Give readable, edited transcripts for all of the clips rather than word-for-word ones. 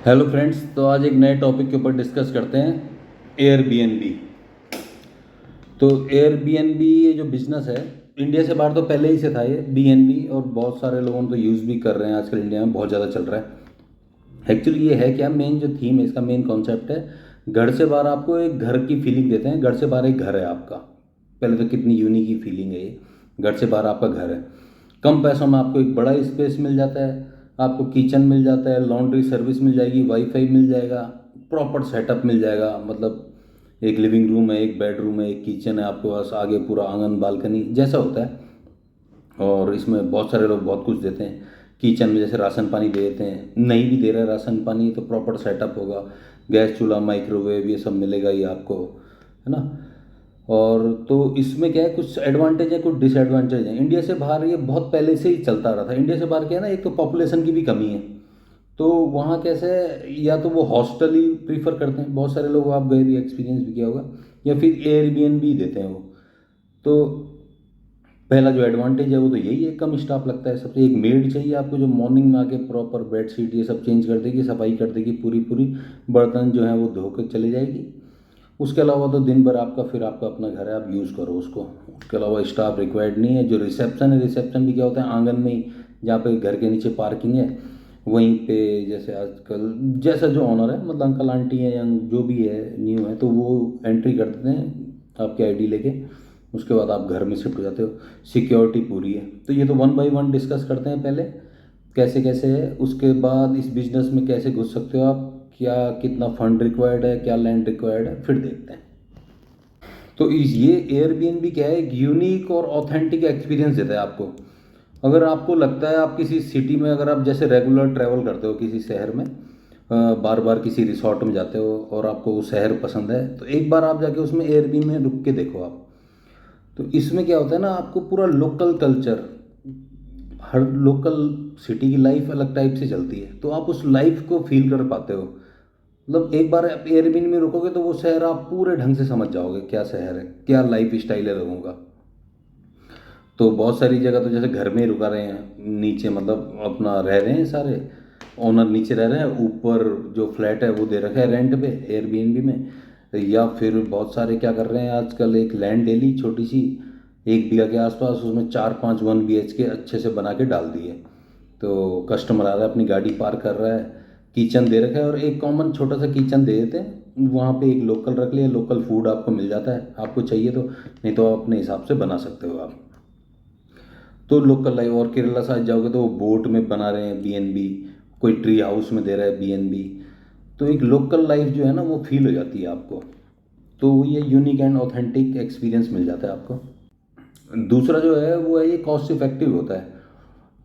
Hello friends, तो आज एक नए टॉपिक के ऊपर डिस्कस करते हैं एयरबीएनबी। तो एयरबीएनबी ये जो बिज़नेस है, इंडिया से बाहर तो पहले ही से था ये बीएनबी, और बहुत सारे लोगों तो यूज़ भी कर रहे हैं आजकल, इंडिया में बहुत ज़्यादा चल रहा है। एक्चुअली ये है क्या, मेन जो थीम है इसका, मेन कॉन्सेप्ट है घर से बाहर आपको एक घर की फीलिंग देते हैं। घर से बाहर एक घर है आपका। पहले तो कितनी यूनिक ही फीलिंग है ये, घर से बाहर आपका घर है। कम पैसों में आपको एक बड़ा स्पेस मिल जाता है, आपको किचन मिल जाता है, लॉन्ड्री सर्विस मिल जाएगी, वाईफाई मिल जाएगा, प्रॉपर सेटअप मिल जाएगा। मतलब एक लिविंग रूम है, एक बेडरूम है, एक किचन है आपके पास, आगे पूरा आंगन बालकनी जैसा होता है। और इसमें बहुत सारे लोग बहुत कुछ देते हैं। किचन में जैसे राशन पानी दे देते हैं, नहीं भी दे रहे राशन पानी तो प्रॉपर सेटअप होगा, गैस चूल्हा माइक्रोवेव ये सब मिलेगा ही आपको, है ना। और तो इसमें क्या है, कुछ एडवांटेज है कुछ डिसएडवांटेज है। इंडिया से बाहर ये बहुत पहले से ही चलता रहा था। इंडिया से बाहर क्या है ना, एक तो पॉपुलेशन की भी कमी है, तो वहाँ कैसे है, या तो वो हॉस्टल ही प्रीफर करते हैं बहुत सारे लोग, आप गए भी, एक्सपीरियंस भी किया होगा, या फिर एयरबीएनबी देते हैं वो। तो पहला जो एडवांटेज है वो तो यही है, कम स्टाफ लगता है। सबसे एक मेड चाहिए आपको जो मॉर्निंग में आके प्रॉपर बेडशीट ये सब चेंज कर देगी, सफाई कर देगी, पूरी पूरी बर्तन जो है वो धो के चले जाएगी। उसके अलावा तो दिन भर आपका, फिर आपका अपना घर है, आप यूज़ करो उसको। उसके अलावा स्टाफ रिक्वायर्ड नहीं है। जो रिसेप्शन है, रिसेप्शन भी क्या होता है, आंगन में ही, जहाँ पे घर के नीचे पार्किंग है वहीं पे, जैसे आजकल जैसा जो ऑनर है, मतलब अंकल आंटी है या जो भी है न्यू है, तो वो एंट्री कर देते हैं आपकी आईडी लेके। उसके बाद आप घर में शिफ्ट हो जाते हो, सिक्योरिटी पूरी है। तो ये तो वन बाय वन डिस्कस करते हैं पहले, कैसे कैसे है। उसके बाद इस बिजनेस में कैसे घुस सकते हो आप, क्या कितना फंड रिक्वायर्ड है, क्या लैंड रिक्वायर्ड है, फिर देखते हैं। तो इस ये एयरबीएनबी क्या है, एक यूनिक और ऑथेंटिक एक्सपीरियंस देता है आपको। अगर आपको लगता है आप किसी सिटी में, अगर आप जैसे रेगुलर ट्रैवल करते हो किसी शहर में, बार बार किसी रिसोर्ट में जाते हो और आपको वो शहर पसंद है, तो एक बार आप जाके उसमें एयरबीएनबी में रुक के देखो आप। तो इसमें क्या होता है ना, आपको पूरा लोकल कल्चर, हर लोकल सिटी की लाइफ अलग टाइप से चलती है, तो आप उस लाइफ को फील कर पाते हो। मतलब एक बार आप एयरबीएनबी में रुकोगे तो वो शहर आप पूरे ढंग से समझ जाओगे, क्या शहर है, क्या लाइफ स्टाइल है लोगों का। तो बहुत सारी जगह तो जैसे घर में ही रुका रहे हैं, नीचे मतलब अपना रह रहे हैं सारे, ओनर नीचे रह रहे हैं, ऊपर जो फ्लैट है वो दे रखा है रेंट पे एयरबीएनबी में। या फिर बहुत सारे क्या कर रहे हैं आजकल, एक लैंड ले ली छोटी सी, 1 बीघा के आसपास, उसमें 4-5 1 BHK अच्छे से बना के डाल दिए। तो कस्टमर आ रहा है, अपनी गाड़ी पार्क कर रहा है, किचन दे रखा है, और एक कॉमन छोटा सा किचन दे देते हैं वहाँ पे। एक लोकल रख लिया, लोकल फूड आपको मिल जाता है, आपको चाहिए तो, नहीं तो आप अपने हिसाब से बना सकते हो आप। तो लोकल लाइफ, और केरला साइड जाओगे तो वो बोट में बना रहे हैं बीएनबी, कोई ट्री हाउस में दे रहा है बीएनबी। तो एक लोकल लाइफ जो है ना वो फील हो जाती है आपको। तो ये यूनिक एंड ऑथेंटिक एक्सपीरियंस मिल जाता है आपको। दूसरा जो है वो है, ये कॉस्ट इफेक्टिव होता है।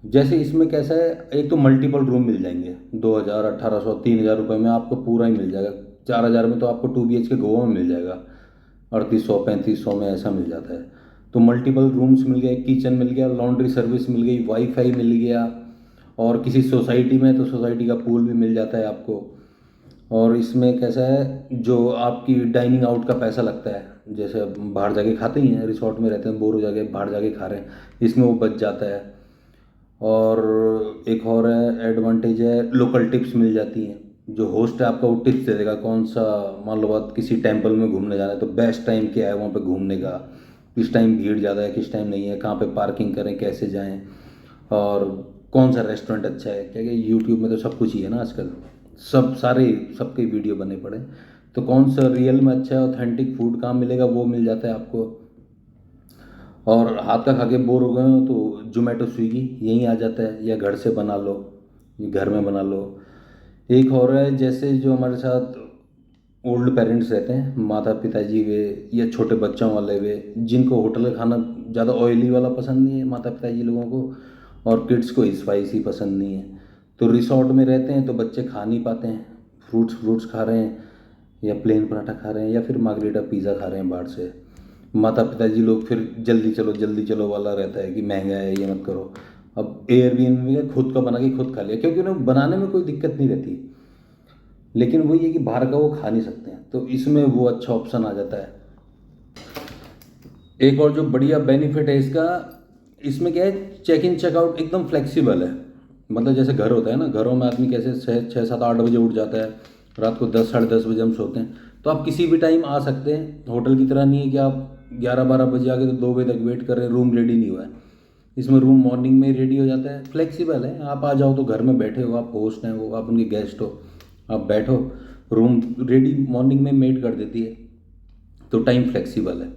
जैसे इसमें कैसा है, एक तो मल्टीपल रूम मिल जाएंगे, 2000, 1800, 3000 रुपये में आपको पूरा ही मिल जाएगा। 4000 में तो आपको 2 BHK गोवा में मिल जाएगा, 3800 3500 में ऐसा मिल जाता है। तो मल्टीपल रूम्स मिल गए, किचन मिल गया, लॉन्ड्री सर्विस मिल गई, वाईफाई मिल गया, और किसी सोसाइटी में तो सोसाइटी का पूल भी मिल जाता है आपको। और इसमें कैसा है, जो आपकी डाइनिंग आउट का पैसा लगता है, जैसे अब बाहर जाके खाते ही हैं, रिसोर्ट में रहते हैं, बोर हो जाके बाहर जाके खा रहे हैं, इसमें वो बच जाता है। और एक और है एडवांटेज है, लोकल टिप्स मिल जाती हैं। जो होस्ट है आपका वो टिप्स दे देगा, कौन सा, मान लो बात किसी टेंपल में घूमने जाना है तो बेस्ट टाइम क्या है वहाँ पे घूमने का, किस टाइम भीड़ ज़्यादा है, किस टाइम नहीं है, कहाँ पे पार्किंग करें, कैसे जाएं, और कौन सा रेस्टोरेंट अच्छा है। क्या क्या यूट्यूब में तो सब कुछ ही है ना आजकल, सब सारे सबके वीडियो बने पड़े। तो कौन सा रियल में अच्छा है, ऑथेंटिक फूड कहाँ मिलेगा, वो मिल जाता है आपको। और हाथ का खा के बोर हो गए हो तो जोमेटो स्विगी यहीं आ जाता है, या घर से बना लो, ये घर में बना लो। एक और है, जैसे जो हमारे साथ ओल्ड पेरेंट्स रहते हैं, माता पिताजी वे, या छोटे बच्चों वाले वे, जिनको होटल का खाना ज़्यादा ऑयली वाला पसंद नहीं है, माता पिताजी लोगों को, और किड्स को स्पाइसी पसंद नहीं है, तो रिसोर्ट में रहते हैं तो बच्चे खा नहीं पाते हैं, फ्रूट्स फ्रूट्स खा रहे हैं, या प्लेन पराठा खा रहे हैं, या फिर मार्गरीटा पिज़्ज़ा खा रहे हैं बाहर से। माता पिताजी लोग फिर जल्दी चलो वाला रहता है कि महंगा है ये मत करो। अब एयरबीएनबी में खुद का बना के खुद खा लिया, क्योंकि उन्हें बनाने में कोई दिक्कत नहीं रहती, लेकिन वही है कि बाहर का वो खा नहीं सकते हैं, तो इसमें वो अच्छा ऑप्शन आ जाता है। एक और जो बढ़िया बेनिफिट है इसका, इसमें क्या है, चेक इन चेकआउट एकदम फ्लेक्सिबल है। मतलब जैसे घर होता है ना, घरों में आदमी कैसे 6 7 8 बजे उठ जाता है, रात को 10 साढ़े 10 बजे हम सोते हैं। तो आप किसी भी टाइम आ सकते हैं, होटल की तरह नहीं है कि आप 11 12 बजे आके तो 2 बजे तक वेट कर रहे हैं, रूम रेडी नहीं हुआ है। इसमें रूम मॉर्निंग में रेडी हो जाता है, फ्लेक्सिबल है। आप आ जाओ तो घर में बैठे हो, आप होस्ट हैं, वो आप उनके गेस्ट हो, आप बैठो, रूम रेडी मॉर्निंग में मेड कर देती है, तो टाइम फ्लेक्सिबल है।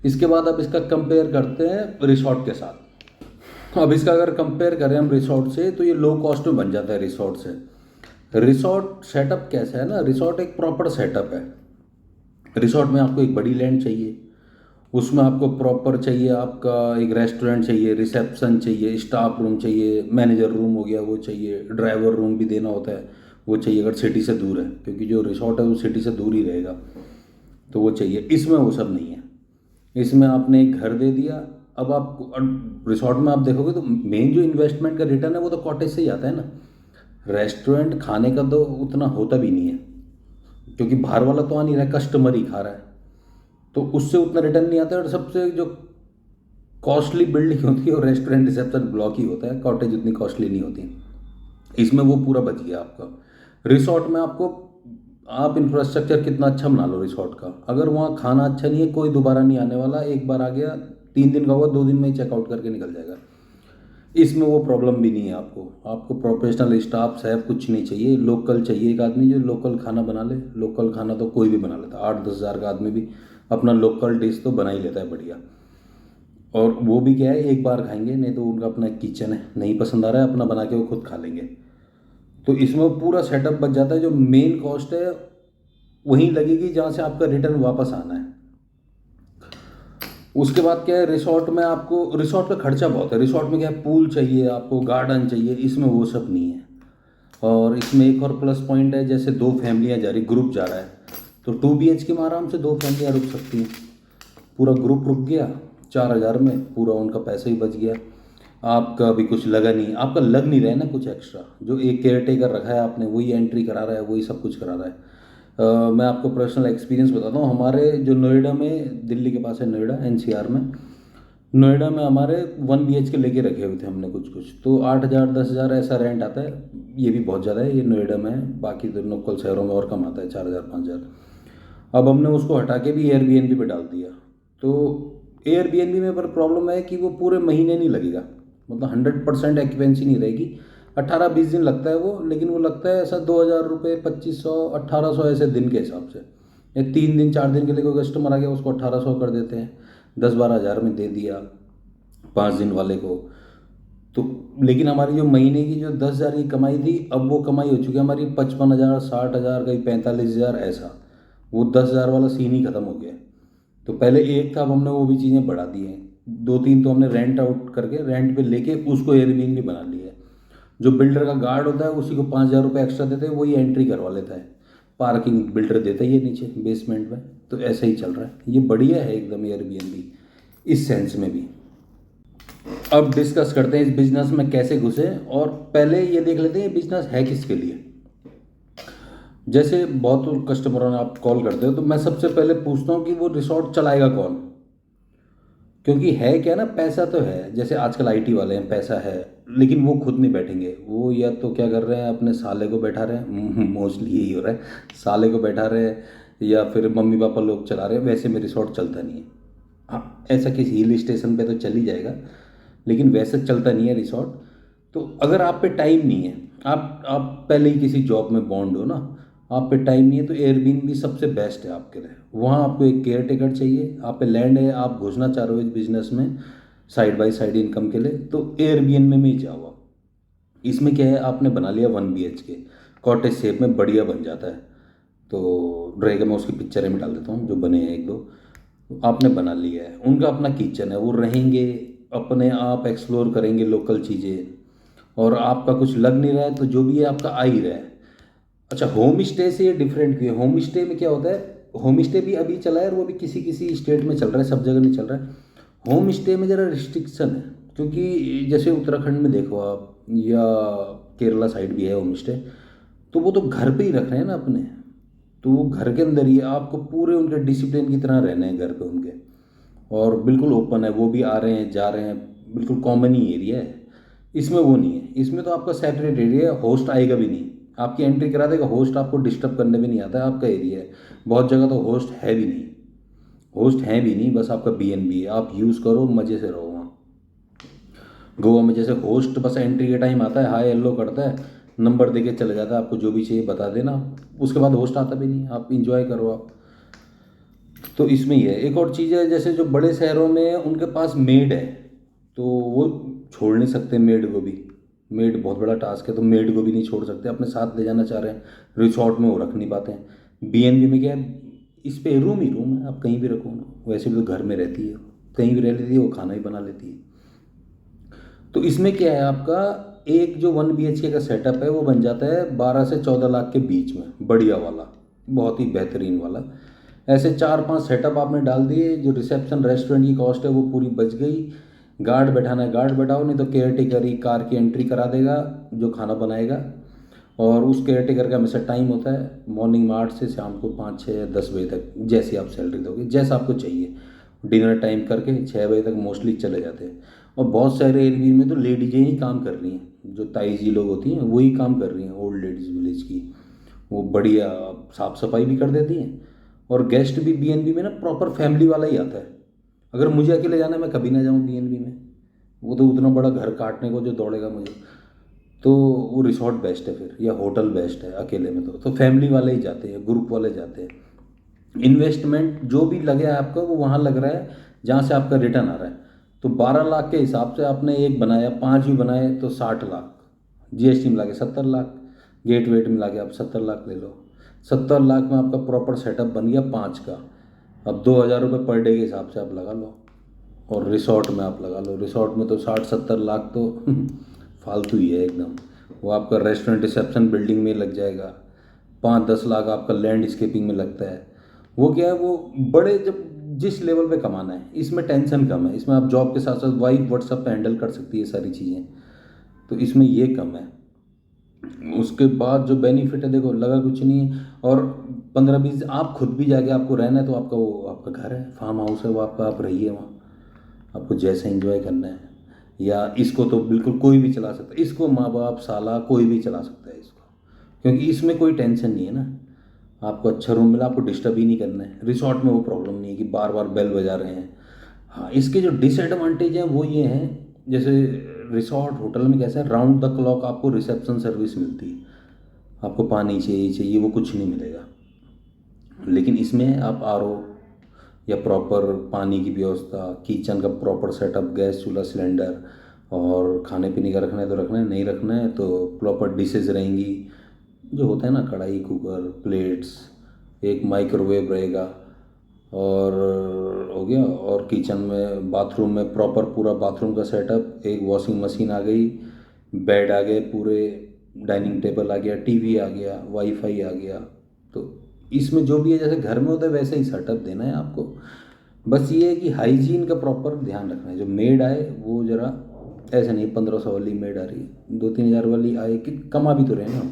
इसके बाद अब इसका कंपेयर करते हैं रिसोर्ट के साथ। अब इसका अगर कंपेयर करें हम रिसोर्ट से, तो ये लो कॉस्ट में बन जाता है रिसोर्ट से। रिसोर्ट सेटअप कैसा है ना, रिसोर्ट एक प्रॉपर सेटअप है। रिसोर्ट में आपको एक बड़ी लैंड चाहिए, उसमें आपको प्रॉपर चाहिए, आपका एक रेस्टोरेंट चाहिए, रिसेप्शन चाहिए, स्टाफ रूम चाहिए, मैनेजर रूम हो गया वो चाहिए, ड्राइवर रूम भी देना होता है वो चाहिए अगर सिटी से दूर है, क्योंकि जो रिसोर्ट है वो सिटी से दूर ही रहेगा, तो वो चाहिए। इसमें वो सब नहीं है। इसमें आपने एक घर दे दिया। अब आप रिसोर्ट में आप देखोगे तो मेन जो इन्वेस्टमेंट का रिटर्न है वो तो कॉटेज से ही आता है ना। रेस्टोरेंट खाने का तो उतना होता भी नहीं है, क्योंकि बाहर वाला तो आ नहीं रहा है, कस्टमर ही खा रहा है, तो उससे उतना रिटर्न नहीं आता है। और सबसे जो कॉस्टली बिल्डिंग होती है वो रेस्टोरेंट रिसेप्शन ब्लॉक ही होता है, कॉटेज उतनी कॉस्टली नहीं होती। इसमें वो पूरा बच गया आपका। रिसोर्ट में आपको, आप इंफ्रास्ट्रक्चर कितना अच्छा बना लो रिसोर्ट का, अगर वहाँ खाना अच्छा नहीं है कोई दोबारा नहीं आने वाला। एक बार आ गया, 3 दिन का हुआ, 2 दिन में ही चेकआउट करके निकल जाएगा। इसमें वो प्रॉब्लम भी नहीं है आपको। आपको प्रोफेशनल स्टाफ सैफ कुछ नहीं चाहिए, लोकल चाहिए एक आदमी जो लोकल खाना बना ले। लोकल खाना तो कोई भी बना लेता है, 8 10 हज़ार का आदमी भी अपना लोकल डिश तो बना ही लेता है बढ़िया। और वो भी क्या है, एक बार खाएंगे, नहीं तो उनका अपना किचन है, नहीं पसंद आ रहा है अपना बना के वो खुद खा लेंगे। तो इसमें पूरा सेटअप बच जाता है। जो मेन कॉस्ट है वहीं लगेगी जहाँ से आपका रिटर्न वापस आना है। उसके बाद क्या है, रिसोर्ट में आपको, रिसोर्ट का खर्चा बहुत है। रिसोर्ट में क्या है, पूल चाहिए आपको, गार्डन चाहिए, इसमें वो सब नहीं है। और इसमें एक और प्लस पॉइंट है, जैसे 2 फैमिलियाँ जा रही, ग्रुप जा रहा है, तो 2 BHK में आराम से 2 फैमिलियाँ रुक सकती हैं। पूरा ग्रुप रुक गया, 4 हज़ार में पूरा उनका पैसा ही बच गया। आपका भी कुछ लगा नहीं, आपका लग नहीं रहा है ना कुछ एक्स्ट्रा। जो एक केयर टेकर रखा है आपने, वही एंट्री करा रहा है, वही सब कुछ करा रहा है। मैं आपको पर्सनल एक्सपीरियंस बताता हूँ। हमारे जो नोएडा में, दिल्ली के पास है नोएडा, NCR में, नोएडा में हमारे 1 BHK लेके रखे हुए थे हमने कुछ कुछ, तो 8 हज़ार 10 हज़ार ऐसा रेंट आता है। ये भी बहुत ज़्यादा है, ये नोएडा में है, बाकी तो लोकल शहरों में और कम आता है, 4 हज़ार 5 हज़ार। अब हमने उसको हटा के भी एयरबीएनबी पे डाल दिया। तो एयरबीएनबी में पर प्रॉब्लम है कि वो पूरे महीने नहीं लगेगा, मतलब 100% एक्यूपेंसी नहीं रहेगी। 18 20 दिन लगता है वो, लेकिन वो लगता है ऐसा 2 हज़ार रुपये, 2500 1800 ऐसे दिन के हिसाब से। या 3 दिन 4 दिन के लिए कोई कस्टमर आ गया उसको 1800 कर देते हैं, 10 12 हज़ार में दे दिया 5 दिन वाले को। तो लेकिन हमारी जो महीने की जो 10 हज़ार की कमाई थी, अब वो कमाई हो चुकी है हमारी 55 हज़ार 60 हज़ार, कहीं 45 हज़ार ऐसा। वो 10 हज़ार वाला सीन ही ख़त्म हो गया। तो पहले एक था, अब हमने वो भी चीज़ें बढ़ा दी हैं। 2 3 तो हमने रेंट आउट करके, रेंट पे लेके उसको एयरबीएनबी बना लिया है। जो बिल्डर का गार्ड होता है उसी को 5 हज़ार रुपये एक्स्ट्रा देते हैं, वही एंट्री करवा लेता है। पार्किंग बिल्डर देता ही है नीचे बेसमेंट में। तो ऐसा ही चल रहा है, ये बढ़िया है एकदम एयरबीएनबी इस सेंस में भी। अब डिस्कस करते हैं इस बिजनेस में कैसे घुसे, और पहले ये देख लेते हैं ये बिजनेस है किसके लिए। जैसे बहुत कस्टमरों ने आप कॉल करते हो, तो मैं सबसे पहले पूछता हूँ कि वो रिसोर्ट चलाएगा कौन। क्योंकि है क्या ना, पैसा तो है, जैसे आजकल IT वाले हैं, पैसा है, लेकिन वो खुद नहीं बैठेंगे। वो या तो क्या कर रहे हैं, अपने साले को बैठा रहे हैं, मोस्टली यही हो रहा है, साले को बैठा रहे हैं, या फिर मम्मी पापा लोग चला रहे हैं। वैसे में रिसोर्ट चलता नहीं है। हाँ, ऐसा किसी हिल स्टेशन पे तो चल ही जाएगा, लेकिन वैसे चलता नहीं है रिसोर्ट। तो अगर आप पे टाइम नहीं है, आप पहले ही किसी जॉब में बॉन्ड हो ना, आप पे टाइम नहीं है, तो एयरबीएनबी सबसे बेस्ट है आपके लिए। वहाँ आपको एक केयर टेकर चाहिए, आप पे लैंड है, आप घुसना चाह रहे हो इस बिजनेस में साइड बाय साइड इनकम के लिए, तो एयरबीएनबी में ही जाओ आप। इसमें क्या है, आपने बना लिया 1 BHK, कॉटेज शेप में बढ़िया बन जाता है। तो रहेगा, मैं उसकी पिक्चरें में डाल देता हूँ जो बने हैं एक दो। आपने बना लिया है, उनका अपना किचन है, वो रहेंगे, अपने आप एक्सप्लोर करेंगे लोकल चीज़ें, और आपका कुछ लग नहीं रहा है तो जो भी है आपका आ ही रहा है। अच्छा, होम स्टे से ये डिफरेंट क्यों है? होम स्टे में क्या होता है, होम स्टे भी अभी चला है, और वो भी किसी किसी स्टेट में चल रहा है, सब जगह नहीं चल रहा है। होम स्टे में ज़रा रिस्ट्रिक्शन है, क्योंकि जैसे उत्तराखंड में देखो आप, या केरला साइड भी है होम स्टे, तो वो तो घर पे ही रख रहे हैं ना अपने, तो वो घर के अंदर ही है, आपको पूरे उनके डिसिप्लिन की तरह रहना है घर पे उनके। और बिल्कुल ओपन है, वो भी आ रहे हैं जा रहे हैं, बिल्कुल कॉमन ही एरिया है। इसमें वो नहीं है, इसमें तो आपका सेपरेट एरिया है, होस्ट आएगा भी नहीं, आपकी एंट्री करा देगा, होस्ट आपको डिस्टर्ब करने भी नहीं आता है, आपका एरिया है। बहुत जगह तो होस्ट है भी नहीं, होस्ट है भी नहीं, बस आपका BNB है, आप यूज़ करो, मज़े से रहो वहाँ। गोवा में जैसे होस्ट बस एंट्री के टाइम आता है, हाय हेलो करता है, नंबर दे के चले जाता है, आपको जो भी चाहिए बता देना, उसके बाद होस्ट आता भी नहीं, आप इंजॉय करो आप। तो इसमें ही है। एक और चीज़ है, जैसे जो बड़े शहरों में उनके पास मेड है, तो वो छोड़ नहीं सकते मेड को भी, मेड बहुत बड़ा टास्क है, तो मेड को भी नहीं छोड़ सकते, अपने साथ ले जाना चाह रहे हैं, रिसोर्ट में वो रख नहीं पाते हैं। BNB में क्या है, इस पे रूम ही रूम है, आप कहीं भी रखो ना, वैसे भी तो घर में रहती है, कहीं भी रह लेती है, वो खाना ही बना लेती है। तो इसमें क्या है, आपका एक जो 1 BHK का सेटअप है वो बन जाता है 12 से 14 लाख के बीच में, बढ़िया वाला, बहुत ही बेहतरीन वाला। ऐसे 4-5 सेटअप आपने डाल दिए, जो रिसेप्शन रेस्टोरेंट की कॉस्ट है वो पूरी बच गई। गार्ड बैठाना है गार्ड बैठाओ, नहीं तो केयर टेकर ही कार की एंट्री करा देगा, जो खाना बनाएगा। और उस केयर टेकर का हमेशा टाइम होता है, मॉर्निंग में 8 से शाम को 5, 6, 10 बजे तक, जैसी आप सैलरी दोगे, जैसा आपको चाहिए। डिनर टाइम करके 6 बजे तक मोस्टली चले जाते हैं। और बहुत सारे एरिया में तो लेडीजें ही काम कर रही हैं, जो ताई लोग होती हैं वही काम कर रही हैं, ओल्ड लेडीज़ विलेज की, वो बढ़िया साफ़ सफाई भी कर देती हैं। और गेस्ट भी BNB में ना प्रॉपर फैमिली वाला ही आता है। अगर मुझे अकेले जाना है, मैं कभी ना जाऊँ BNB में, वो तो उतना बड़ा घर काटने को जो दौड़ेगा मुझे, तो वो रिसोर्ट बेस्ट है फिर, या होटल बेस्ट है अकेले में। तो फैमिली वाले ही जाते हैं, ग्रुप वाले जाते हैं। इन्वेस्टमेंट जो भी लगे आपका वो वहाँ लग रहा है जहाँ से आपका रिटर्न आ रहा है। तो 12 लाख के हिसाब से आपने एक बनाया, 5 भी बनाए तो 60 लाख, GST मिला के 70 लाख, गेट वेट मिला के आप 70 लाख ले लो। 70 लाख में आपका प्रॉपर सेटअप बन गया 5 का। अब 2,000 रुपये पर डे के हिसाब से आप लगा लो, और रिसोर्ट में आप लगा लो, रिसोर्ट में तो 60-70 लाख तो फालतू ही है एकदम। वो आपका रेस्टोरेंट रिसेप्शन बिल्डिंग में लग जाएगा, 5-10 लाख आपका लैंडस्केपिंग में लगता है। वो क्या है, वो बड़े जब जिस लेवल पे कमाना है, इसमें टेंशन कम है, इसमें आप जॉब के साथ साथ वाइफ व्हाट्सएप पे हैंडल कर सकती है सारी चीज़ें, तो इसमें ये कम है। उसके बाद जो बेनिफिट है, देखो लगा कुछ नहीं है। और 15-20 आप खुद भी जाके आपको रहना है, तो आपका वो आपका घर है, फार्म हाउस है वो आपका, आप रहिए वहाँ, आपको जैसे एंजॉय करना है। या इसको तो बिल्कुल कोई भी चला सकता है, इसको माँ बाप साला कोई भी चला सकता है इसको, क्योंकि इसमें कोई टेंशन नहीं है ना। आपको अच्छा रूम मिला, आपको डिस्टर्ब ही नहीं करना है। रिसोर्ट में वो प्रॉब्लम नहीं है कि बार बार बेल बजा रहे हैं। हाँ, इसके जो डिसएडवांटेज हैं वो ये हैं, जैसे रिसोर्ट होटल में कैसा है, राउंड द क्लॉक आपको रिसेप्शन सर्विस मिलती है, आपको पानी चाहिए वो कुछ नहीं मिलेगा। लेकिन इसमें आप RO या प्रॉपर पानी की व्यवस्था, किचन का प्रॉपर सेटअप, गैस चूल्हा सिलेंडर, और खाने पीने का रखना है तो रखना है, नहीं रखना है तो प्रॉपर डिशेज रहेंगी, जो होता है ना, कढ़ाई, कुकर, प्लेट्स, एक माइक्रोवेव रहेगा, और हो गया। और किचन में, बाथरूम में प्रॉपर पूरा बाथरूम का सेटअप, एक वॉशिंग मशीन आ गई, बेड आ गए पूरे, डाइनिंग टेबल आ गया, TV आ गया, वाईफाई आ गया। तो इसमें जो भी है जैसे घर में होता है वैसे ही सेटअप देना है आपको। बस ये है कि हाइजीन का प्रॉपर ध्यान रखना है। जो मेड आए वो ज़रा ऐसे नहीं 1500 वाली मेड आ रही है, 2-3 हज़ार वाली आए, कि कमा भी तो रहे हैं ना,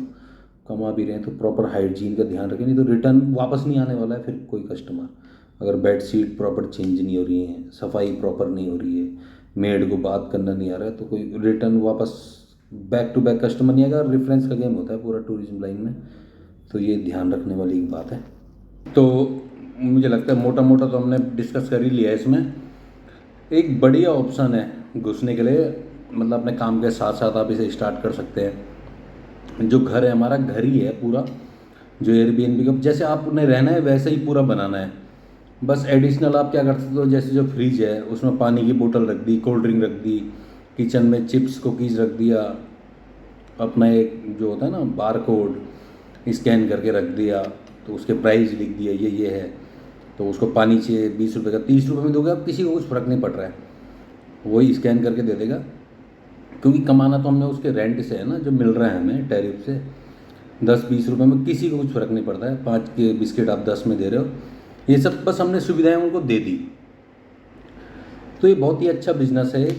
कमा भी रहे हैं, तो प्रॉपर हाइजीन का ध्यान रखें, नहीं तो रिटर्न वापस नहीं आने वाला है फिर कोई कस्टमर। अगर बेड शीट प्रॉपर चेंज नहीं हो रही है, सफाई प्रॉपर नहीं हो रही है, मेड को बात करना नहीं आ रहा है, तो कोई रिटर्न वापस बैक टू बैक कस्टमर नहीं आएगा। रेफरेंस का गेम होता है पूरा टूरिज्म लाइन में, तो ये ध्यान रखने वाली एक बात है। तो मुझे लगता है मोटा मोटा तो हमने डिस्कस कर ही लिया है। इसमें एक बढ़िया ऑप्शन है घुसने के लिए, मतलब अपने काम के साथ साथ आप इसे स्टार्ट कर सकते हैं। जो घर है हमारा घर ही है पूरा, जो एयरबीएनबी का जैसे आपने रहना है वैसे ही पूरा बनाना है। बस एडिशनल आप क्या कर सकते हो, जैसे जो फ्रिज है उसमें पानी की बोतल रख दी, कोल्ड ड्रिंक रख दी, किचन में चिप्स कुकीज़ रख दिया, अपना एक जो होता है ना बार कोड स्कैन करके रख दिया, तो उसके प्राइस लिख दिया ये है। तो उसको पानी चाहिए 20 रुपये का, 30 रुपये में दोगे आप, किसी को कुछ फ़र्क नहीं पड़ रहा है, वही स्कैन करके दे देगा। क्योंकि कमाना तो हमने उसके रेंट से है ना, जो मिल रहा है हमें टैरिफ से, 10-20 रुपये में किसी को कुछ फ़र्क नहीं पड़ता है। 5 के बिस्किट आप 10 में दे रहे हो, ये सब बस हमने सुविधाएं उनको दे दी। तो ये बहुत ही अच्छा बिजनेस है,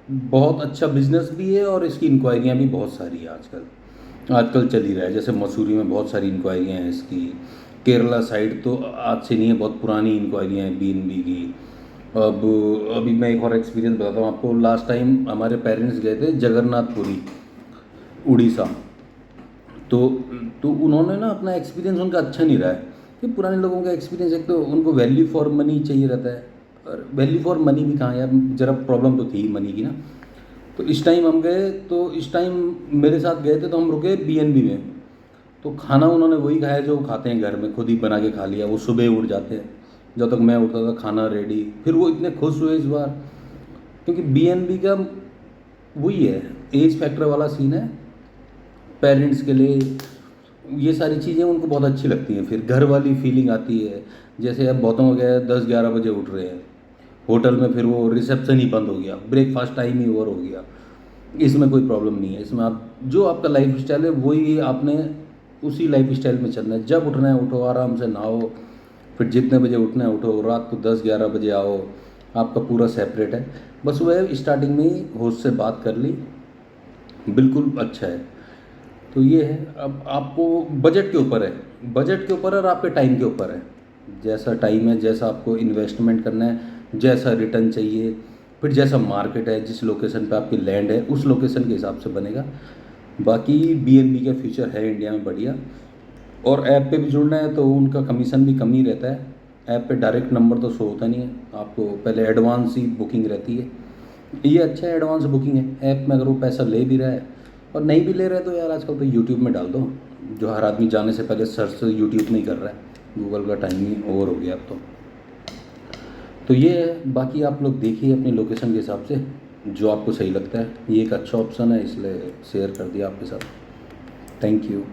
बहुत अच्छा बिजनेस भी है, और इसकी इंक्वायरियाँ भी बहुत सारी है आजकल चल ही रहा है। जैसे मसूरी में बहुत सारी इंक्वायरियाँ हैं इसकी, केरला साइड तो आज से नहीं है, बहुत पुरानी इंक्वायरियाँ हैं BNB की। अब अभी मैं एक और एक्सपीरियंस बताता हूँ आपको। लास्ट टाइम हमारे पेरेंट्स गए थे जगन्नाथपुरी, उड़ीसा। तो तो उन्होंने ना अपना एक्सपीरियंस उनका अच्छा नहीं रहा है कि पुराने लोगों का एक्सपीरियंस, एक तो उनको वैल्यू फॉर मनी चाहिए रहता है, और वैल्यू फॉर मनी भी कहाँ यार, ज़रा प्रॉब्लम तो थी मनी की ना। तो इस टाइम हम गए, तो इस टाइम मेरे साथ गए थे, तो हम रुके बीएनबी में। तो खाना उन्होंने वही खाया जो खाते हैं घर में, खुद ही बना के खा लिया। वो सुबह उठ जाते हैं, जब तक मैं उठता था खाना रेडी। फिर वो इतने खुश हुए इस बार, क्योंकि बीएनबी का वही है, एज फैक्टर वाला सीन है पेरेंट्स के लिए। ये सारी चीज़ें उनको बहुत अच्छी लगती हैं, फिर घर वाली फीलिंग आती है। जैसे अब बहुतों हो गया 10-11 बजे उठ रहे हैं होटल में, फिर वो रिसेप्शन ही बंद हो गया, ब्रेकफास्ट टाइम ही ओवर हो गया। इसमें कोई प्रॉब्लम नहीं है, इसमें आप जो आपका लाइफ स्टाइल है वही आपने उसी लाइफ स्टाइल में चलना है। जब उठना है उठो, आराम से नहाओ, फिर जितने बजे उठना है उठो, रात को 10-11 बजे आओ, आपका पूरा सेपरेट है। बस वह स्टार्टिंग में ही होस्ट से बात कर ली, बिल्कुल अच्छा है। तो ये है, अब आपको बजट के ऊपर है, बजट के ऊपर और आपके टाइम के ऊपर है। जैसा टाइम है, जैसा आपको इन्वेस्टमेंट करना है, जैसा रिटर्न चाहिए, फिर जैसा मार्केट है, जिस लोकेशन पे आपकी लैंड है उस लोकेशन के हिसाब से बनेगा। बाकी बीएनबी का फ्यूचर है इंडिया में बढ़िया। और ऐप पे भी जुड़ना है तो उनका कमीशन भी कम ही रहता है। ऐप पे डायरेक्ट नंबर तो शो होता नहीं है, आपको पहले एडवांस ही बुकिंग रहती है। ये अच्छा है, एडवांस बुकिंग है ऐप में। अगर वो पैसा ले भी रहा है और नहीं भी ले रहा है तो यार आजकल तो यूट्यूब में डाल दो। जो हर आदमी जाने से पहले सर्च यूट्यूब में ही कर रहा है, गूगल का टाइम ही ओवर हो गया अब तो ये है। बाकी आप लोग देखिए अपनी लोकेशन के हिसाब से जो आपको सही लगता है। ये एक अच्छा ऑप्शन है, इसलिए शेयर कर दिया आपके साथ। Thank you.